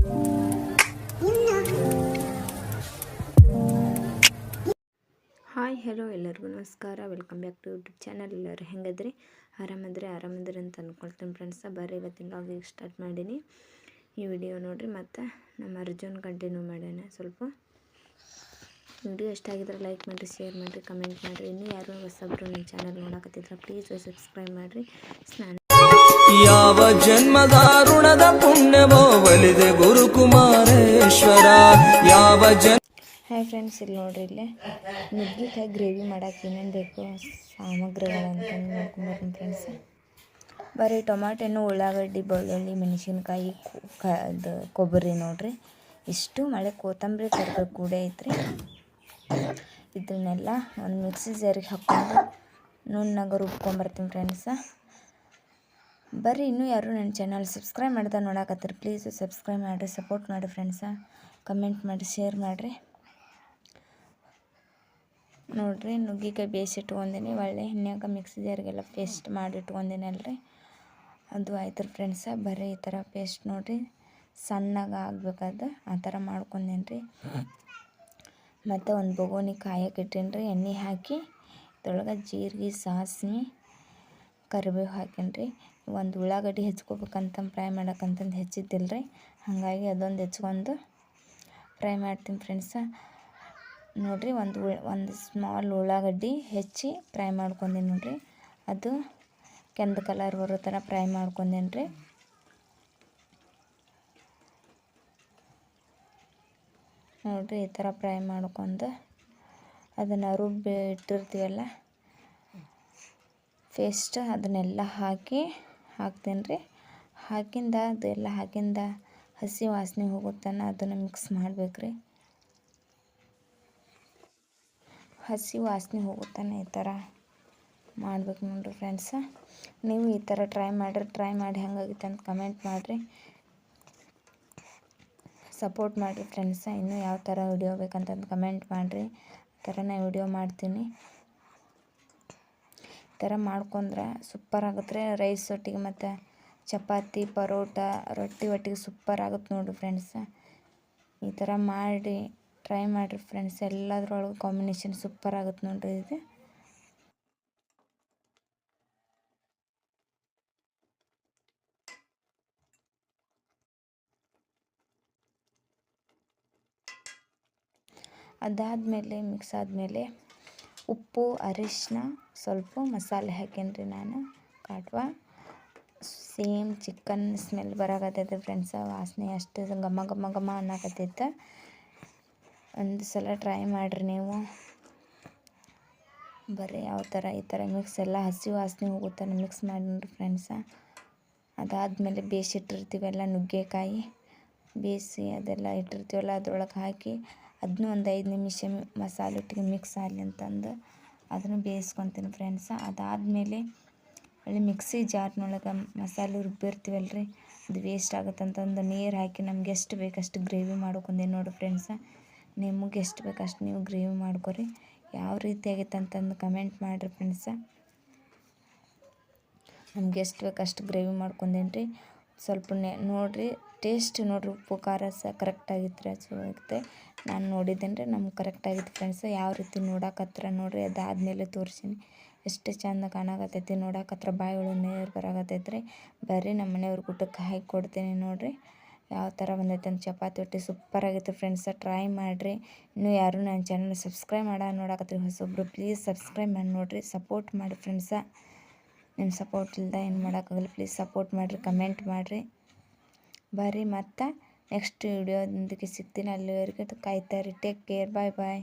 Hi hello ಎಲ್ಲರಿಗೂ ನಮಸ್ಕಾರ. Welcome back to YouTube channel. ಎಲ್ಲರೂ ಹೆಂಗದ್ರಿ? ಆರಾಮದ್ರಿ ಅಂತ ಅಂದ್ಕೊಳ್ತೀನಿ ಫ್ರೆಂಡ್ಸ. ಬರ್ರಿ ಇವತ್ತಿನ ವ್ಲಾಗಿಗೆ ಸ್ಟಾರ್ಟ್ ಮಾಡೀನಿ. ಈ ವಿಡಿಯೋ ನೋಡಿರಿ ಮತ್ತು ನಮ್ಮ ಅರ್ಜುನ್ ಕಂಟಿನ್ಯೂ ಮಾಡೋಣ. ಸ್ವಲ್ಪ ವಿಡಿಯೋ ಎಷ್ಟಾಗಿದ್ರೆ ಲೈಕ್ ಮಾಡಿರಿ, ಶೇರ್ ಮಾಡಿರಿ, ಕಮೆಂಟ್ ಮಾಡಿರಿ. ಇನ್ನೂ ಯಾರು ಹೊಸಬ್ರು ನನ್ನ ಚಾನಲ್ ನೋಡಕತ್ತಿದ್ರೆ ಪ್ಲೀಸ್ ಸಬ್ಸ್ಕ್ರೈಬ್ ಮಾಡಿರಿ. ಯಾವ ಜನ್ಮದ ಋಣದ ಪುಣ್ಯವೋ ಒಲಿದೆ ಗುರುಕುಮಾರೇಶ್ವರ. ಯಾವ ಹಾಯ್ ಫ್ರೆಂಡ್ಸ್, ಇಲ್ಲಿ ನೋಡ್ರಿ, ಇಲ್ಲೇ ನುಗ್ಗಿಕಾಯಿ ಗ್ರೇವಿ ಮಾಡೋಕೆ ಏನೇನು ಬೇಕು ಸಾಮಗ್ರಿಗಳು ಅಂತಂದು ನೋಡ್ಕೊಂಬರ್ತೀನಿ ಫ್ರೆಂಡ್ಸ್. ಬರೀ ಟೊಮಾಟೆನು, ಉಳ್ಳಾಗಡ್ಡಿ, ಬೆಳ್ಳುಳ್ಳಿ, ಮೆಣಸಿನ್ಕಾಯಿ, ಅದು ಕೊಬ್ಬರಿ ನೋಡ್ರಿ. ಇಷ್ಟು ಮಳೆ ಕೊತ್ತಂಬರಿ ಕರಿಬೇವು ಕೂಡ ಐತ್ರಿ. ಇದನ್ನೆಲ್ಲ ಒಂದು ಮಿಕ್ಸಿ ಜಾರಿಗೆ ಹಾಕ್ಕೊಂಡು ನುಣ್ಣಗೆ ರುಬ್ಕೊಂಬರ್ತೀನಿ ಫ್ರೆಂಡ್ಸ. ಬರ್ರಿ, ಇನ್ನೂ ಯಾರು ನನ್ನ ಚಾನಲ್ ಸಬ್ಸ್ಕ್ರೈಬ್ ಮಾಡ್ದೆ ನೋಡಕತ್ತೀರಿ ಪ್ಲೀಸ್ ಸಬ್ಸ್ಕ್ರೈಬ್ ಮಾಡಿರಿ, ಸಪೋರ್ಟ್ ಮಾಡಿರಿ ಫ್ರೆಂಡ್ಸ. ಕಮೆಂಟ್ ಮಾಡಿ, ಶೇರ್ ಮಾಡಿರಿ. ನೋಡಿರಿ, ನುಗ್ಗಿಕಾಯಿ ಬೇಯಿಸಿಟ್ಕೊಂಡೀನಿ. ಒಳ್ಳೆ ಎಣ್ಣೆಗೆ ಮಿಕ್ಸಿ ಜಾರಿಗೆಲ್ಲ ಪೇಸ್ಟ್ ಮಾಡಿ ಇಟ್ಕೊಂಡೀನಲ್ರಿ, ಅದು ಆಯ್ತು ರೀ ಫ್ರೆಂಡ್ಸ. ಬರೀ ಈ ಥರ ಪೇಸ್ಟ್ ನೋಡಿರಿ, ಸಣ್ಣಗೆ ಆಗ್ಬೇಕಾದ ಆ ಥರ ಮಾಡ್ಕೊಂಡೇನಿ ರೀ. ಮತ್ತು ಒಂದು ಬೊಗೋನಿ ಕಾಯಕ್ಕೆ ಇಟ್ಟೀನಿ ರೀ, ಎಣ್ಣೆ ಹಾಕಿ ಇದ್ರೊಳಗೆ ಜೀರಿಗೆ, ಸಾಸಿವೆ, ಕರಿಬೇವು ಹಾಕೀನಿ ರೀ. ಒಂದು ಉಳ್ಳಾಗಡ್ಡಿ ಹೆಚ್ಕೋಬೇಕಂತ ಫ್ರೈ ಮಾಡೋಕ್ಕಂತಂದು ಹೆಚ್ಚಿದ್ದಿಲ್ಲ ರೀ, ಹಾಗಾಗಿ ಅದೊಂದು ಹೆಚ್ಕೊಂಡು ಫ್ರೈ ಮಾಡ್ತೀನಿ ಫ್ರೆಂಡ್ಸ. ನೋಡಿರಿ, ಒಂದು ಸ್ಮಾಲ್ ಉಳ್ಳಾಗಡ್ಡಿ ಹೆಚ್ಚಿ ಫ್ರೈ ಮಾಡ್ಕೊಂಡೀನಿ ನೋಡಿರಿ. ಅದು ಕೆಂದು ಕಲರ್ ಬರೋ ಥರ ಫ್ರೈ ಮಾಡ್ಕೊಂಡೇನಿ ರೀ. ನೋಡಿರಿ, ಈ ಥರ ಫ್ರೈ ಮಾಡ್ಕೊಂಡು ಅದನ್ನು ರುಬ್ಬಿ ಇಟ್ಟಿರ್ತೀವಲ್ಲ ಪೇಸ್ಟ್, ಅದನ್ನೆಲ್ಲ ಹಾಕ್ತೀನಿ ರೀ. ಅದೆಲ್ಲ ಹಾಕಿಂದ ಹಸಿ ವಾಸನೆ ಹೋಗುತ್ತಾನ ಅದನ್ನು ಮಿಕ್ಸ್ ಮಾಡ್ಬೇಕು ರೀ. ಹಸಿ ವಾಸನೆ ಹೋಗುತ್ತಾನೆ ಈ ಥರ ಮಾಡ್ಬೇಕು ನೋಡಿರಿ ಫ್ರೆಂಡ್ಸ. ನೀವು ಈ ಥರ ಟ್ರೈ ಮಾಡಿ ಹೆಂಗಾಗಿತ್ತು ಅಂತ ಕಮೆಂಟ್ ಮಾಡಿರಿ, ಸಪೋರ್ಟ್ ಮಾಡಿರಿ ಫ್ರೆಂಡ್ಸ. ಇನ್ನೂ ಯಾವ ಥರ ವಿಡಿಯೋ ಬೇಕಂತಂದು ಕಮೆಂಟ್ ಮಾಡಿರಿ, ಆ ಥರ ನಾನು ವಿಡಿಯೋ ಮಾಡ್ತೀನಿ. ಈ ಥರ ಮಾಡ್ಕೊಂಡ್ರೆ ಸೂಪರ್ ಆಗುತ್ತೆ ರೀ. ರೈಸ್ ಒಟ್ಟಿಗೆ ಮತ್ತು ಚಪಾತಿ, ಪರೋಟ, ರೊಟ್ಟಿ ಒಟ್ಟಿಗೆ ಸೂಪರ್ ಆಗುತ್ತೆ ನೋಡಿರಿ ಫ್ರೆಂಡ್ಸ. ಈ ಥರ ಮಾಡಿ ಟ್ರೈ ಮಾಡಿರಿ ಫ್ರೆಂಡ್ಸ್. ಎಲ್ಲದ್ರೊಳಗೆ ಕಾಂಬಿನೇಷನ್ ಸೂಪರ್ ಆಗುತ್ತೆ ನೋಡಿರಿ ಇದು. ಅದಾದಮೇಲೆ ಮಿಕ್ಸ್ ಆದಮೇಲೆ ಉಪ್ಪು, ಅರಿಶಿನ, ಸ್ವಲ್ಪ ಮಸಾಲೆ ಹಾಕೀನಿ ರೀ ನಾನು. ಕಾಟ್ವ ಸೇಮ್ ಚಿಕನ್ ಸ್ಮೆಲ್ ಬರಾಕತ್ತೈತೆ ಫ್ರೆಂಡ್ಸ. ವಾಸನೆ ಅಷ್ಟು ಘಮ ಘಮ ಘಮ ಅನ್ನಕತ್ತೈತೆ. ಒಂದು ಸಲ ಟ್ರೈ ಮಾಡಿರಿ ನೀವು. ಬರೀ ಯಾವ ಥರ ಈ ಥರ ಮಿಕ್ಸ್ ಎಲ್ಲ ಹಸಿ ವಾಸನೆ ಹೋಗುತ್ತಾನೆ ಮಿಕ್ಸ್ ಮಾಡಿ ನೋಡಿರಿ ಫ್ರೆಂಡ್ಸ. ಅದಾದಮೇಲೆ ಬೇಯಿಸಿಟ್ಟಿರ್ತೀವಲ್ಲ ನುಗ್ಗೆಕಾಯಿ, ಬೇಯಿಸಿ ಅದೆಲ್ಲ ಇಟ್ಟಿರ್ತೀವಲ್ಲ ಅದ್ರೊಳಗೆ ಹಾಕಿ ಅದನ್ನೂ ಒಂದು 5 ನಿಮಿಷ ಮಸಾಲೆ ಒಟ್ಟಿಗೆ ಮಿಕ್ಸ್ ಆಗಲಿ ಅಂತಂದು ಅದನ್ನು ಬೇಯಿಸ್ಕೊತೀನಿ ಫ್ರೆಂಡ್ಸ. ಅದಾದಮೇಲೆ ಅಲ್ಲಿ ಮಿಕ್ಸಿ ಜಾರ್ನೊಳಗೆ ಮಸಾಲೆ ರುಬ್ಬಿರ್ತೀವಲ್ಲ ರೀ, ಅದು ವೇಸ್ಟ್ ಆಗುತ್ತಂತಂದು ನೀರು ಹಾಕಿ ನಮ್ಗೆ ಎಷ್ಟು ಬೇಕಷ್ಟು ಗ್ರೇವಿ ಮಾಡ್ಕೊಂಡೆ ನೋಡಿರಿ ಫ್ರೆಂಡ್ಸ. ನಿಮಗೆ ಎಷ್ಟು ಬೇಕಷ್ಟು ನೀವು ಗ್ರೇವಿ ಮಾಡ್ಕೊರಿ. ಯಾವ ರೀತಿ ಆಗೈತೆ ಅಂತಂದು ಕಮೆಂಟ್ ಮಾಡಿರಿ ಫ್ರೆಂಡ್ಸ. ನಮ್ಗೆ ಎಷ್ಟು ಬೇಕಷ್ಟು ಗ್ರೇವಿ ಮಾಡ್ಕೊಂಡೇನಿ ರೀ. ಸ್ವಲ್ಪ ನೋಡಿರಿ, ಟೇಸ್ಟ್ ನೋಡಿರಿ, ಉಪ್ಪು ಖಾರ ಸಹ ಕರೆಕ್ಟಾಗಿತ್ತು ರೀ. ಚಲೋ ಆಗುತ್ತೆ. ನಾನು ನೋಡಿದ್ದೇನೆ ರೀ, ನಮ್ಗೆ ಕರೆಕ್ಟಾಗಿತ್ತು ಫ್ರೆಂಡ್ಸ. ಯಾವ ರೀತಿ ನೋಡಕತ್ರ ನೋಡಿರಿ, ಅದಾದಮೇಲೆ ತೋರಿಸೀನಿ. ಎಷ್ಟು ಚೆಂದ ಕಾಣಕತ್ತೈತಿ ನೋಡಕತ್ರ, ಬಾಯಿ ಒಳಗೆ ನೀರು ಬರಾಕತ್ತೈತೆ ರೀ. ಬರ್ರಿ, ನಮ್ಮ ಮನೆಯವ್ರ ಊಟಕ್ಕೆ ಹಾಕಿ ಕೊಡ್ತೀನಿ ನೋಡಿರಿ ಯಾವ ಥರ ಬಂದೈತೆ ಅಂತ. ಚಪಾತಿ ಒಟ್ಟಿ ಸೂಪರ್ ಆಗೈತೆ ಫ್ರೆಂಡ್ಸ. ಟ್ರೈ ಮಾಡಿರಿ. ಇನ್ನೂ ಯಾರು ನನ್ನ ಚಾನಲ್ ಸಬ್ಸ್ಕ್ರೈಬ್ ನೋಡಕತ್ತೀರಿ ಹೊಸೊಬ್ರು ಪ್ಲೀಸ್ ಸಬ್ಸ್ಕ್ರೈಬ್ ಮಾಡಿ ನೋಡಿರಿ, ಸಪೋರ್ಟ್ ಮಾಡಿ ಫ್ರೆಂಡ್ಸ. ನಿಮ್ಮ ಸಪೋರ್ಟ್ ಇಲ್ಲದೆ ಏನು ಮಾಡೋಕ್ಕಾಗಲ್ಲ. ಪ್ಲೀಸ್ ಸಪೋರ್ಟ್ ಮಾಡಿರಿ, ಕಮೆಂಟ್ ಮಾಡಿರಿ. ಬರ್ರಿ, ಮತ್ತು ನೆಕ್ಸ್ಟ್ ವಿಡಿಯೋದೊಂದಿಗೆ ಸಿಗ್ತೀನಿ. ಅಲ್ಲಿವರೆಗೆ ಕಾಯ್ತಾ ಇರಿ. ಟೇಕ್ ಕೇರ್, ಬಾಯ್ ಬಾಯ್.